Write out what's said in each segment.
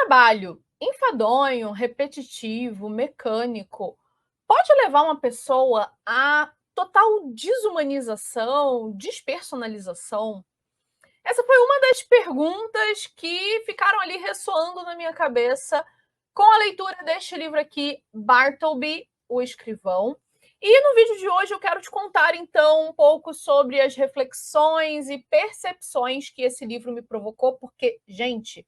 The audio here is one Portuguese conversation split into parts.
trabalho enfadonho, repetitivo, mecânico, pode levar uma pessoa à total desumanização, despersonalização? Essa foi uma das perguntas que ficaram ali ressoando na minha cabeça com a leitura deste livro aqui, Bartleby, o Escrivão. E no vídeo de hoje eu quero te contar, então, um pouco sobre as reflexões e percepções que esse livro me provocou, porque, gente,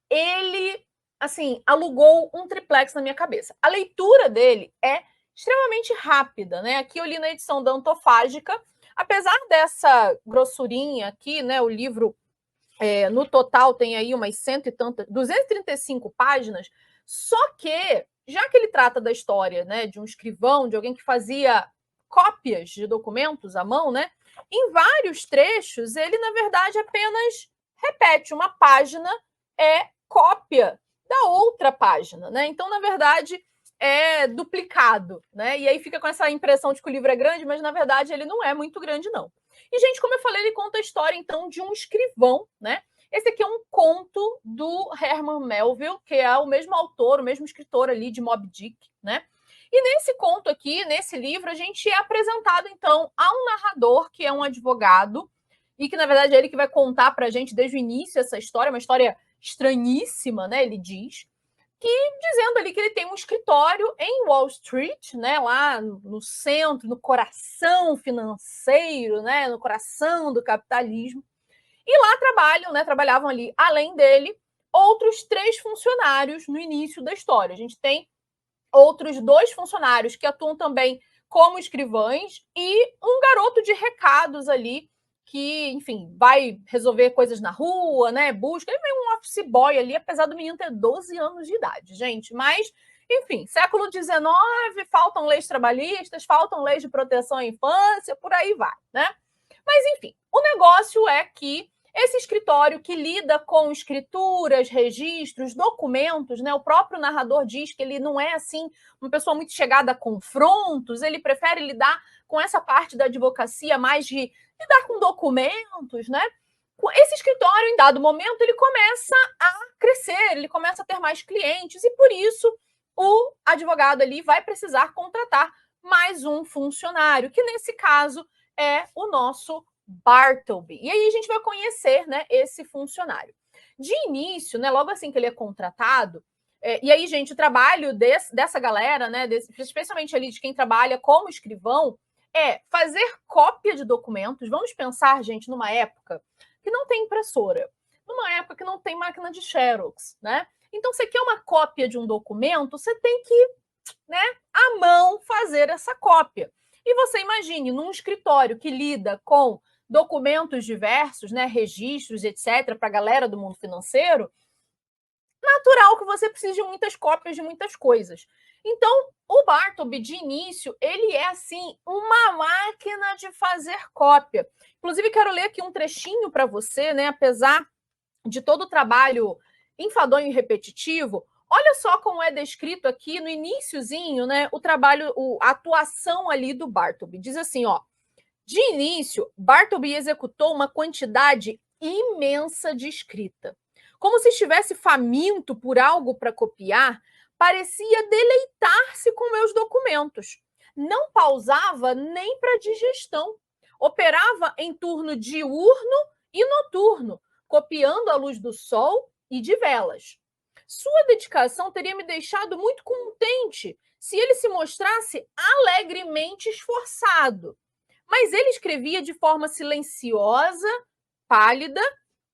ele, assim, alugou um triplex na minha cabeça. A leitura dele é extremamente rápida, né? Aqui eu li na edição da Antofágica, apesar dessa grossurinha aqui, né? O livro, no total, tem aí umas 100 e tantas, 235 páginas, só que, já que ele trata da história, né, de um escrivão, de alguém que fazia cópias de documentos à mão, né? Em vários trechos, ele, na verdade, apenas repete uma página, cópia da outra página, né? Então, na verdade, é duplicado, né? E aí fica com essa impressão de que o livro é grande, mas na verdade ele não é muito grande, não. E, gente, como eu falei, ele conta a história, então, de um escrivão, né? Esse aqui é um conto do Herman Melville, que é o mesmo autor, o mesmo escritor ali de Moby Dick, né? E nesse conto aqui, nesse livro, a gente é apresentado, então, a um narrador, que é um advogado, e que, na verdade, é ele que vai contar pra gente desde o início essa história, uma história estranhíssima, né? Ele diz, que dizendo ali que ele tem um escritório em Wall Street, né? Lá no centro, no coração financeiro, né? No coração do capitalismo. E lá trabalhavam ali, além dele, outros 3 funcionários no início da história. A gente tem outros 2 funcionários que atuam também como escrivães e um garoto de recados ali que, enfim, vai resolver coisas na rua, né? Busca. Ele é meio um office boy ali, apesar do menino ter 12 anos de idade, gente. Mas, enfim, século XIX, faltam leis trabalhistas, faltam leis de proteção à infância, por aí vai, né? Mas, enfim, o negócio é que esse escritório que lida com escrituras, registros, documentos, né? O próprio narrador diz que ele não é, assim, uma pessoa muito chegada a confrontos, ele prefere lidar com essa parte da advocacia mais de lidar com documentos, né? Esse escritório, em dado momento, ele começa a crescer, ele começa a ter mais clientes e, por isso, o advogado ali vai precisar contratar mais um funcionário, que nesse caso é o nosso Bartleby. E aí a gente vai conhecer, né, esse funcionário. De início, né, logo assim que ele é contratado, e aí, gente, o trabalho dessa galera, né, especialmente ali de quem trabalha como escrivão, é fazer cópia de documentos. Vamos pensar, gente, numa época que não tem impressora, numa época que não tem máquina de Xerox, né? Então, você quer uma cópia de um documento, você tem que, né, à mão fazer essa cópia. E você imagine, num escritório que lida com documentos diversos, né, registros, etc., para a galera do mundo financeiro, natural que você precise de muitas cópias de muitas coisas. Então, o Bartleby, de início, ele é, assim, uma máquina de fazer cópia. Inclusive, quero ler aqui um trechinho para você, né, apesar de todo o trabalho enfadonho e repetitivo, olha só como é descrito aqui no iniciozinho, né, o trabalho, a atuação ali do Bartleby. Diz assim, ó: de início, Bartleby executou uma quantidade imensa de escrita. Como se estivesse faminto por algo para copiar, parecia deleitar-se com meus documentos. Não pausava nem para digestão. Operava em turno diurno e noturno, copiando a luz do sol e de velas. Sua dedicação teria me deixado muito contente se ele se mostrasse alegremente esforçado. Mas ele escrevia de forma silenciosa, pálida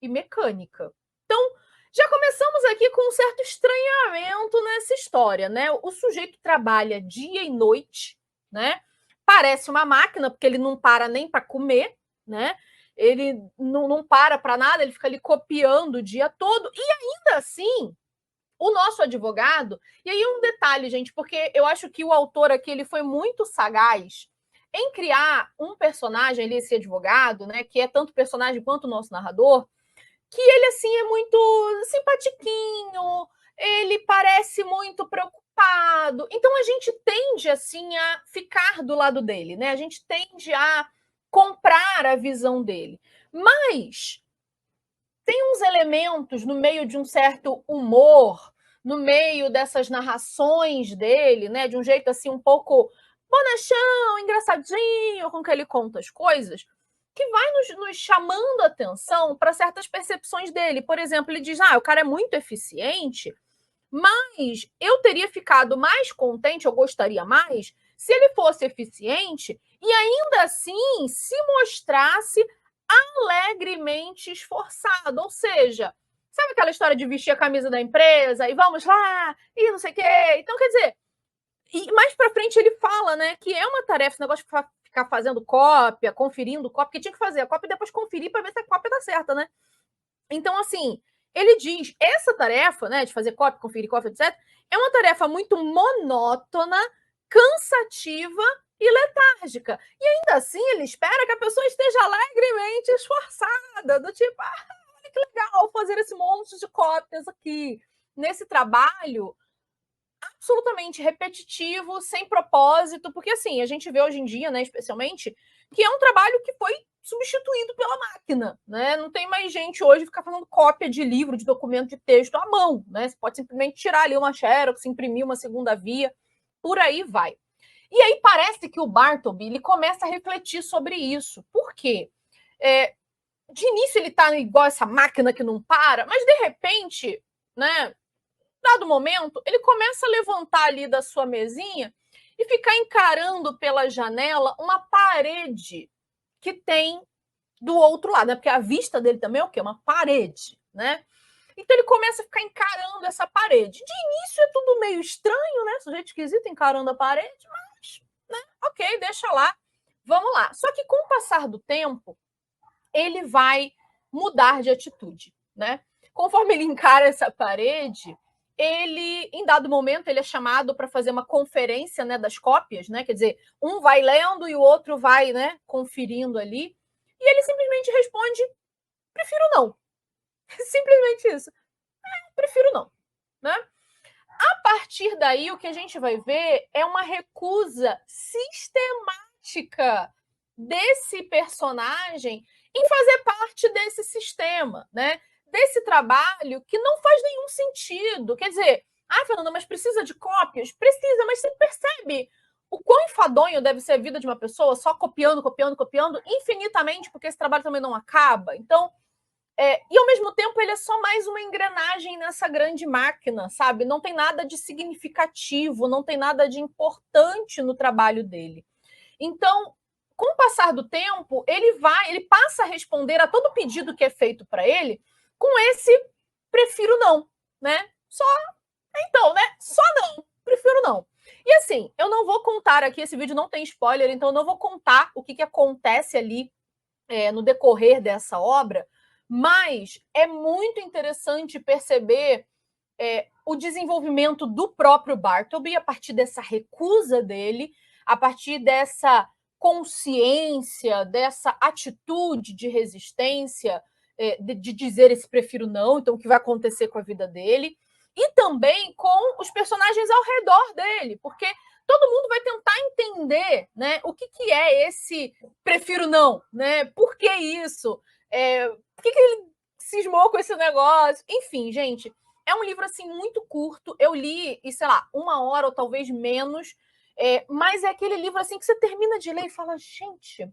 e mecânica. Então, já começamos aqui com um certo estranhamento nessa história, né? O sujeito trabalha dia e noite, né? Parece uma máquina, porque ele não para nem para comer, né? Ele não para nada, ele fica ali copiando o dia todo. E ainda assim, o nosso advogado... E aí um detalhe, gente, porque eu acho que o autor aqui ele foi muito sagaz em criar um personagem, esse advogado, né, que é tanto personagem quanto o nosso narrador, que ele, assim, é muito simpatiquinho, ele parece muito preocupado. Então, a gente tende, assim, a ficar do lado dele, né? A gente tende a comprar a visão dele. Mas tem uns elementos no meio de um certo humor, no meio dessas narrações dele, né, de um jeito assim um pouco bonachão, engraçadinho, com que ele conta as coisas, que vai nos chamando a atenção para certas percepções dele. Por exemplo, ele diz: o cara é muito eficiente, mas eu teria ficado mais contente, eu gostaria mais, se ele fosse eficiente e ainda assim se mostrasse alegremente esforçado. Ou seja, sabe aquela história de vestir a camisa da empresa e vamos lá, e não sei o quê? Então, quer dizer, e mais pra frente ele fala, né, que é uma tarefa, esse negócio de ficar fazendo cópia, conferindo cópia, que tinha que fazer a cópia e depois conferir para ver se a cópia tá certa, né? Então, assim, ele diz, essa tarefa, né, de fazer cópia, conferir cópia, etc., é uma tarefa muito monótona, cansativa e letárgica. E ainda assim, ele espera que a pessoa esteja alegremente esforçada, do tipo, olha que legal fazer esse monte de cópias aqui. Nesse trabalho absolutamente repetitivo, sem propósito, porque assim, a gente vê hoje em dia, né, especialmente, que é um trabalho que foi substituído pela máquina, né? Não tem mais gente hoje ficar fazendo cópia de livro, de documento, de texto à mão, né? Você pode simplesmente tirar ali uma xerox, imprimir uma segunda via, por aí vai. E aí parece que o Bartleby, ele começa a refletir sobre isso. Por quê? De início ele tá igual essa máquina que não para, mas de repente, né, dado momento, ele começa a levantar ali da sua mesinha e ficar encarando pela janela uma parede que tem do outro lado, né? Porque a vista dele também é o quê? Uma parede, né? Então ele começa a ficar encarando essa parede. De início é tudo meio estranho, né? Sujeito esquisito encarando a parede, mas, né? Ok, deixa lá. Vamos lá. Só que com o passar do tempo, ele vai mudar de atitude, né? Conforme ele encara essa parede, ele, em dado momento, ele é chamado para fazer uma conferência, né, das cópias, né? Quer dizer, um vai lendo e o outro vai, né, conferindo ali. E ele simplesmente responde: prefiro não. Simplesmente isso. Prefiro não, né? A partir daí, o que a gente vai ver é uma recusa sistemática desse personagem em fazer parte desse sistema, né? Desse trabalho que não faz nenhum sentido. Quer dizer, Fernanda, mas precisa de cópias? Precisa, mas você percebe o quão enfadonho deve ser a vida de uma pessoa só copiando, copiando, copiando infinitamente, porque esse trabalho também não acaba. Então, e ao mesmo tempo ele é só mais uma engrenagem nessa grande máquina, sabe? Não tem nada de significativo, não tem nada de importante no trabalho dele. Então, com o passar do tempo, ele passa a responder a todo pedido que é feito para ele com esse prefiro não, né? Então, né? Só não, prefiro não. E assim, eu não vou contar aqui, esse vídeo não tem spoiler, então eu não vou contar o que acontece ali no decorrer dessa obra, mas é muito interessante perceber o desenvolvimento do próprio Bartleby a partir dessa recusa dele, a partir dessa consciência, dessa atitude de resistência, de dizer esse prefiro não, então o que vai acontecer com a vida dele, e também com os personagens ao redor dele, porque todo mundo vai tentar entender, né, o que é esse prefiro não, né? Por que isso? Por que ele cismou com esse negócio? Enfim, gente, é um livro assim muito curto. Eu li, e sei lá, 1 hora ou talvez menos, mas é aquele livro assim que você termina de ler e fala, gente,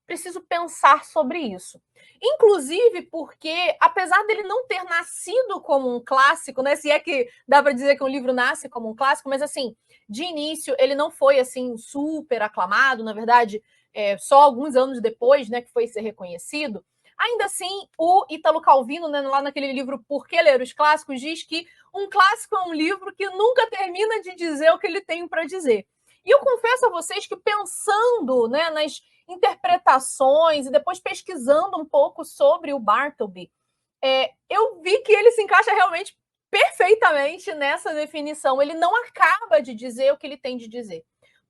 preciso pensar sobre isso. Inclusive porque, apesar dele não ter nascido como um clássico, né? Se é que dá para dizer que um livro nasce como um clássico, mas assim, de início ele não foi assim super aclamado, na verdade, só alguns anos depois, né, que foi ser reconhecido. Ainda assim, o Ítalo Calvino, né, lá naquele livro Por que Ler os Clássicos, diz que um clássico é um livro que nunca termina de dizer o que ele tem para dizer. E eu confesso a vocês que pensando, né, nas interpretações e depois pesquisando um pouco sobre o Bartleby, eu vi que ele se encaixa realmente perfeitamente nessa definição. Ele não acaba de dizer o que ele tem de dizer.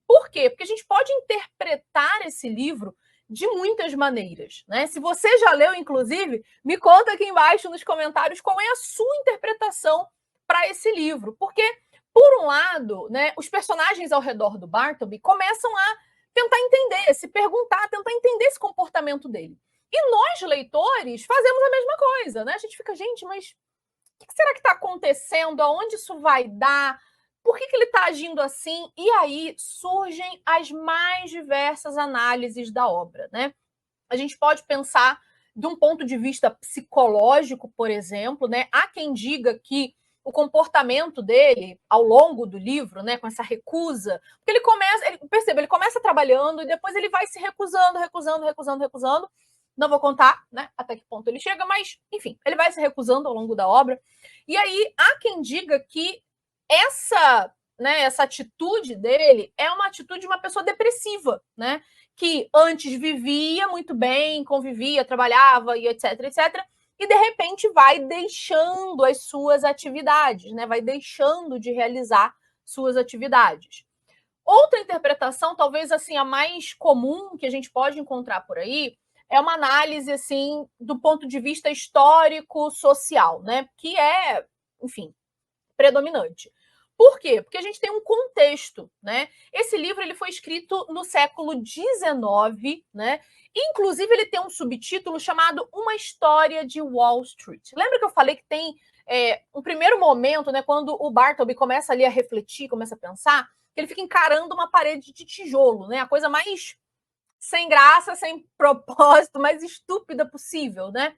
Por quê? Porque a gente pode interpretar esse livro de muitas maneiras, né? Se você já leu, inclusive, me conta aqui embaixo nos comentários qual é a sua interpretação para esse livro. Porque, por um lado, né, os personagens ao redor do Bartleby começam a tentar entender, se perguntar, tentar entender esse comportamento dele. E nós, leitores, fazemos a mesma coisa, né? A gente fica, gente, mas o que será que está acontecendo? Aonde isso vai dar? Por que ele está agindo assim? E aí surgem as mais diversas análises da obra, né? A gente pode pensar de um ponto de vista psicológico, por exemplo, né? Há quem diga que o comportamento dele ao longo do livro, né, com essa recusa, porque ele começa trabalhando e depois ele vai se recusando, recusando. Não vou contar, né, até que ponto ele chega, mas enfim, ele vai se recusando ao longo da obra. E aí há quem diga que essa atitude dele é uma atitude de uma pessoa depressiva, né? Que antes vivia muito bem, convivia, trabalhava e etc, etc, e de repente vai deixando as suas atividades, né? Vai deixando de realizar suas atividades. Outra interpretação, talvez assim a mais comum que a gente pode encontrar por aí, é uma análise assim do ponto de vista histórico social, né? Que é, enfim, predominante. Por quê? Porque a gente tem um contexto, né? Esse livro ele foi escrito no século XIX, né? Inclusive ele tem um subtítulo chamado Uma História de Wall Street. Lembra que eu falei que tem um primeiro momento, né? Quando o Bartleby começa ali a refletir, começa a pensar, que ele fica encarando uma parede de tijolo, né? A coisa mais sem graça, sem propósito, mais estúpida possível, né?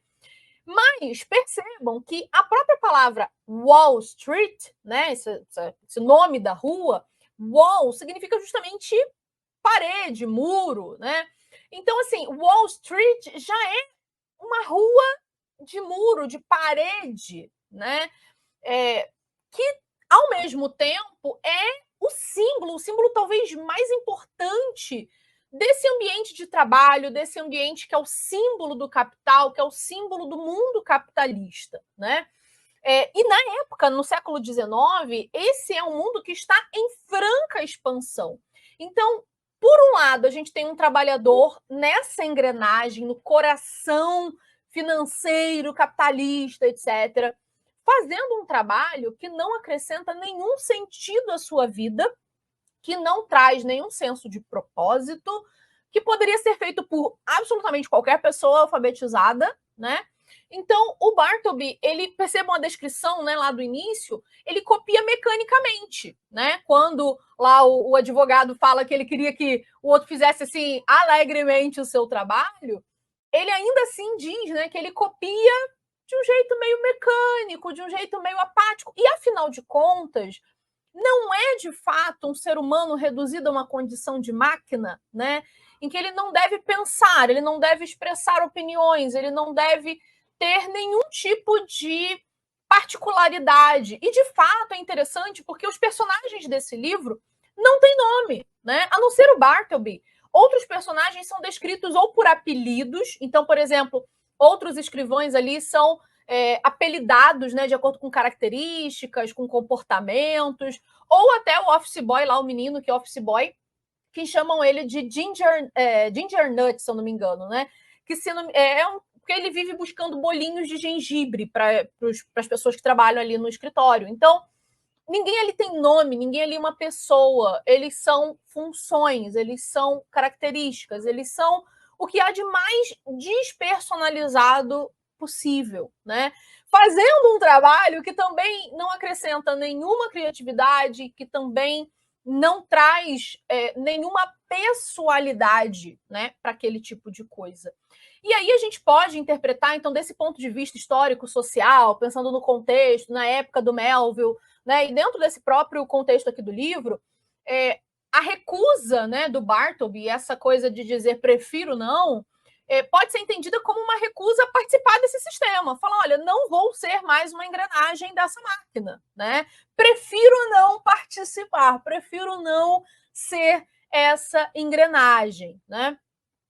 Mas percebam que a própria palavra Wall Street, né, esse nome da rua, Wall significa justamente parede, muro, né? Então, assim, Wall Street já é uma rua de muro, de parede, né? Que, ao mesmo tempo, é o símbolo talvez mais importante desse ambiente de trabalho, desse ambiente que é o símbolo do capital, que é o símbolo do mundo capitalista, né? E na época, no século XIX, esse é um mundo que está em franca expansão. Então, por um lado, a gente tem um trabalhador nessa engrenagem, no coração financeiro, capitalista, etc., fazendo um trabalho que não acrescenta nenhum sentido à sua vida, que não traz nenhum senso de propósito, que poderia ser feito por absolutamente qualquer pessoa alfabetizada, né? Então, o Bartleby, ele percebam a descrição, né, lá do início, ele copia mecanicamente, né? Quando lá o advogado fala que ele queria que o outro fizesse assim alegremente o seu trabalho, ele ainda assim diz, né, que ele copia de um jeito meio mecânico, de um jeito meio apático. E afinal de contas, não é de fato um ser humano reduzido a uma condição de máquina, né? Em que ele não deve pensar, ele não deve expressar opiniões, ele não deve ter nenhum tipo de particularidade. E de fato é interessante porque os personagens desse livro não têm nome, né? A não ser o Bartleby. Outros personagens são descritos ou por apelidos, então, por exemplo, outros escrivães ali são apelidados, né, de acordo com características, com comportamentos, ou até o office boy lá, o menino que é office boy, que chamam ele de Ginger Nut, se eu não me engano, né? Que se não, porque ele vive buscando bolinhos de gengibre para as pessoas que trabalham ali no escritório. Então, ninguém ali tem nome, ninguém ali é uma pessoa, eles são funções, eles são características, eles são o que há de mais despersonalizado possível, né? Fazendo um trabalho que também não acrescenta nenhuma criatividade, que também não traz nenhuma pessoalidade, né, para aquele tipo de coisa. E aí a gente pode interpretar, então, desse ponto de vista histórico, social, pensando no contexto, na época do Melville, né, e dentro desse próprio contexto aqui do livro, a recusa, né, do Bartleby, essa coisa de dizer prefiro não, pode ser entendida como uma recusa a participar desse sistema. Falar, olha, não vou ser mais uma engrenagem dessa máquina, né? Prefiro não participar, prefiro não ser essa engrenagem, né?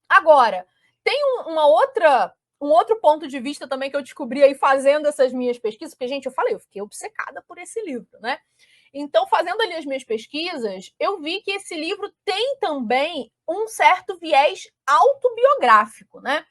Agora, tem um outro ponto de vista também que eu descobri aí fazendo essas minhas pesquisas, porque, gente, eu fiquei obcecada por esse livro, né? Então, fazendo ali as minhas pesquisas, eu vi que esse livro tem também um certo viés autobiográfico, né?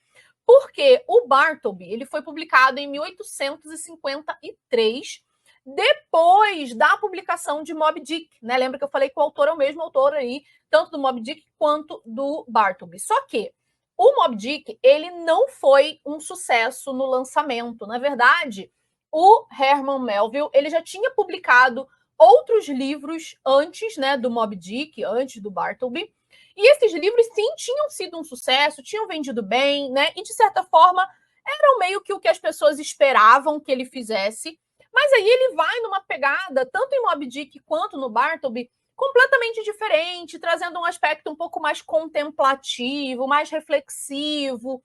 Porque o Bartleby, ele foi publicado em 1853, depois da publicação de Moby Dick, né? Lembra que eu falei que o autor é o mesmo autor aí, tanto do Moby Dick quanto do Bartleby. Só que O Moby Dick, ele não foi um sucesso no lançamento. Na verdade, o Herman Melville, ele já tinha publicado outros livros antes, né, do Moby Dick, antes do Bartleby, e esses livros, sim, tinham sido um sucesso, tinham vendido bem, né, e de certa forma eram meio que o que as pessoas esperavam que ele fizesse, mas aí ele vai numa pegada, tanto em Moby Dick quanto no Bartleby, completamente diferente, trazendo um aspecto um pouco mais contemplativo, mais reflexivo,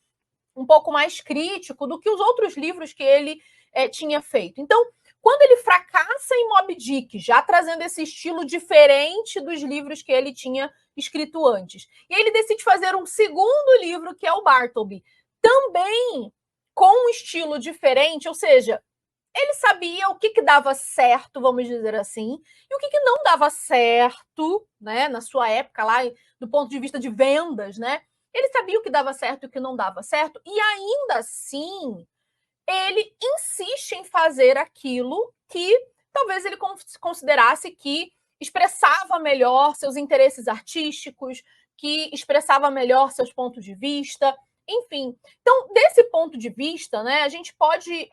um pouco mais crítico do que os outros livros que ele tinha feito. Então, quando ele fracassa em Moby Dick, já trazendo esse estilo diferente dos livros que ele tinha escrito antes, e ele decide fazer um segundo livro, que é o Bartleby, também com um estilo diferente, ou seja, ele sabia o que dava certo, vamos dizer assim, e o que não dava certo, né, na sua época lá, do ponto de vista de vendas, né? Ele sabia o que dava certo e o que não dava certo, e ainda assim, ele insiste em fazer aquilo que talvez ele considerasse que expressava melhor seus interesses artísticos, que expressava melhor seus pontos de vista, enfim. Então, desse ponto de vista, né, a gente pode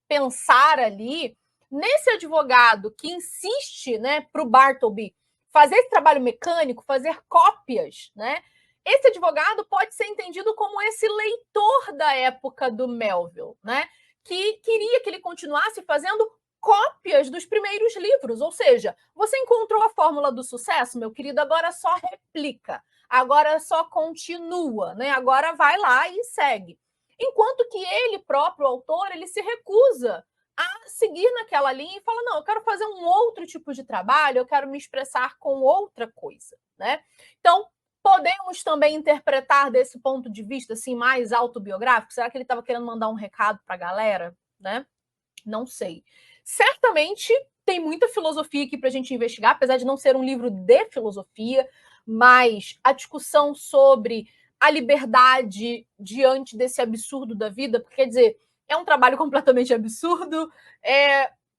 pensar ali nesse advogado que insiste, né, para o Bartleby fazer esse trabalho mecânico, fazer cópias, né? Esse advogado pode ser entendido como esse leitor da época do Melville, né? Que queria que ele continuasse fazendo cópias dos primeiros livros, ou seja, você encontrou a fórmula do sucesso, meu querido, agora só replica, agora só continua, né? Agora vai lá e segue. Enquanto que ele próprio, o autor, ele se recusa a seguir naquela linha e fala, não, eu quero fazer um outro tipo de trabalho, eu quero me expressar com outra coisa, né? Então, podemos também interpretar desse ponto de vista assim mais autobiográfico? Será que ele estava querendo mandar um recado para a galera, né? Não sei. Certamente tem muita filosofia aqui para a gente investigar, apesar de não ser um livro de filosofia, mas a discussão sobre a liberdade diante desse absurdo da vida, porque, quer dizer, é um trabalho completamente absurdo,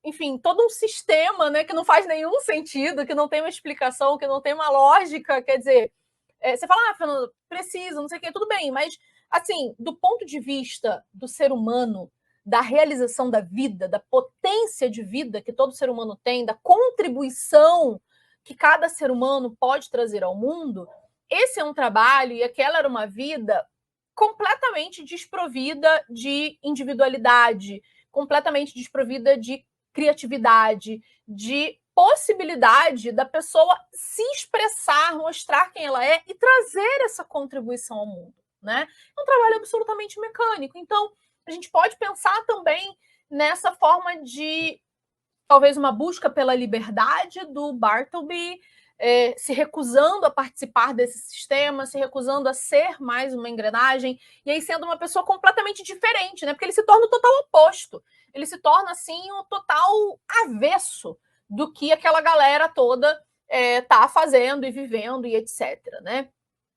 enfim, todo um sistema, né, que não faz nenhum sentido, que não tem uma explicação, que não tem uma lógica, quer dizer, você fala, Fernando, precisa, não sei o quê, tudo bem, mas, assim, do ponto de vista do ser humano, da realização da vida, da potência de vida que todo ser humano tem, da contribuição que cada ser humano pode trazer ao mundo, esse é um trabalho e aquela era uma vida completamente desprovida de individualidade, completamente desprovida de criatividade, de possibilidade da pessoa se expressar, mostrar quem ela é e trazer essa contribuição ao mundo, né? É um trabalho absolutamente mecânico. Então, a gente pode pensar também nessa forma de talvez uma busca pela liberdade do Bartleby, se recusando a participar desse sistema, se recusando a ser mais uma engrenagem, e aí sendo uma pessoa completamente diferente, né? Porque ele se torna o total oposto. Ele se torna, assim, o total avesso do que aquela galera toda tá fazendo e vivendo e etc, né?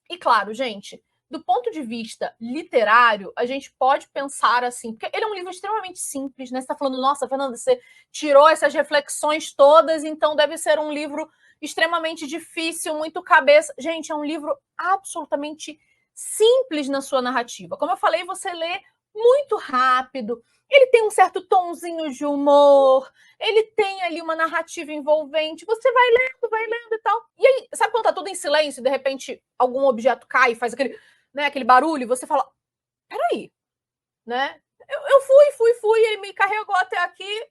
E claro, gente, do ponto de vista literário, a gente pode pensar assim, porque ele é um livro extremamente simples, né? Você está falando, nossa, Fernanda, você tirou essas reflexões todas, então deve ser um livro extremamente difícil, muito cabeça. Gente, é um livro absolutamente simples na sua narrativa. Como eu falei, você lê muito rápido, ele tem um certo tonzinho de humor, ele tem ali uma narrativa envolvente, você vai lendo e tal. E aí, sabe quando tá tudo em silêncio e de repente algum objeto cai e faz aquele, né, aquele barulho, e você fala, peraí, né? Eu fui, ele me carregou até aqui,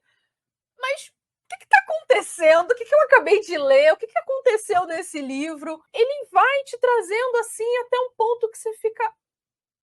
mas o que está acontecendo? O que eu acabei de ler? O que aconteceu nesse livro? Ele vai te trazendo assim até um ponto que você fica,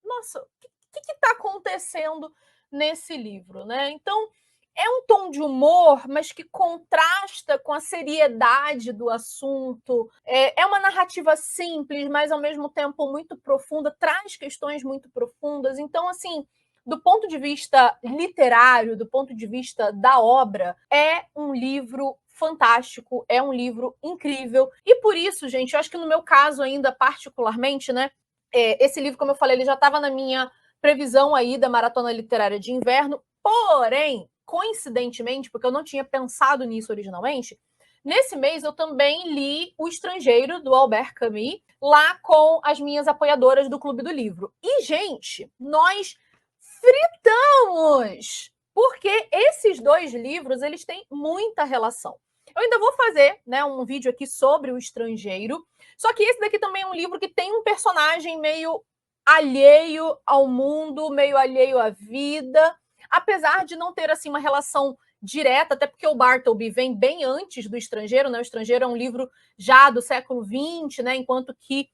nossa, o que está acontecendo nesse livro, né? Então, é um tom de humor, mas que contrasta com a seriedade do assunto. É uma narrativa simples, mas ao mesmo tempo muito profunda, traz questões muito profundas. Então, assim, do ponto de vista literário, do ponto de vista da obra, é um livro fantástico, é um livro incrível. E por isso, gente, eu acho que no meu caso ainda particularmente, né, esse livro, como eu falei, ele já estava na minha previsão aí da Maratona Literária de Inverno, porém, coincidentemente, porque eu não tinha pensado nisso originalmente, Nesse mês, eu também li O Estrangeiro, do Albert Camus, lá com as minhas apoiadoras do Clube do Livro. E, gente, nós fritamos! Porque esses dois livros, eles têm muita relação. Eu ainda vou fazer, né, um vídeo aqui sobre O Estrangeiro, só que esse daqui também é um livro que tem um personagem meio alheio ao mundo, meio alheio à vida, apesar de não ter assim uma relação direta, até porque o Bartleby vem bem antes do Estrangeiro, né? O Estrangeiro é um livro já do século XX, né? Enquanto que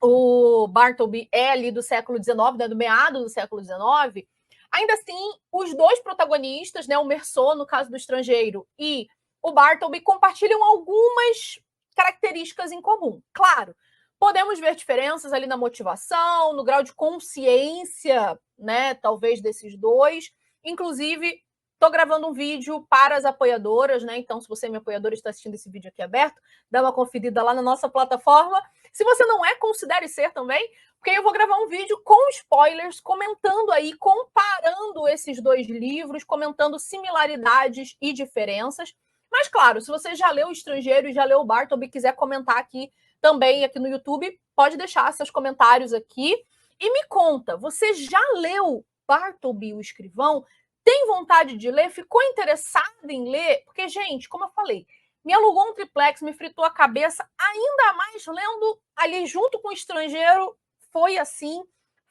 o Bartleby é ali do século XIX, né? Do meado do século XIX. Ainda assim, os dois protagonistas, né? O Meursault, no caso do Estrangeiro, e o Bartleby compartilham algumas características em comum. Claro, podemos ver diferenças ali na motivação, no grau de consciência, né? Talvez desses dois. Inclusive, estou gravando um vídeo para as apoiadoras, né? Então, se você é minha apoiadora e está assistindo esse vídeo aqui aberto, dá uma conferida lá na nossa plataforma. Se você não é, considere ser também, porque eu vou gravar um vídeo com spoilers, comentando aí, comparando esses dois livros, comentando similaridades e diferenças. Mas, claro, se você já leu O Estrangeiro e já leu o Bartleby e quiser comentar aqui também, aqui no YouTube, pode deixar seus comentários aqui. E me conta, você já leu Bartleby, o Escrivão? Tem vontade de ler? Ficou interessado em ler? Porque, gente, como eu falei, me alugou um triplex, me fritou a cabeça, ainda mais lendo ali junto com o Estrangeiro, foi assim,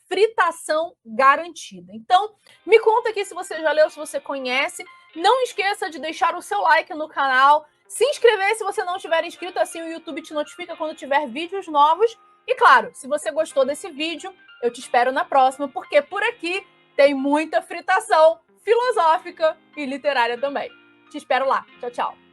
fritação garantida. Então, me conta aqui se você já leu, se você conhece. Não esqueça de deixar o seu like no canal, se inscrever se você não estiver inscrito, assim o YouTube te notifica quando tiver vídeos novos. E claro, se você gostou desse vídeo, eu te espero na próxima, porque por aqui tem muita fritação filosófica e literária também. Te espero lá. Tchau, tchau.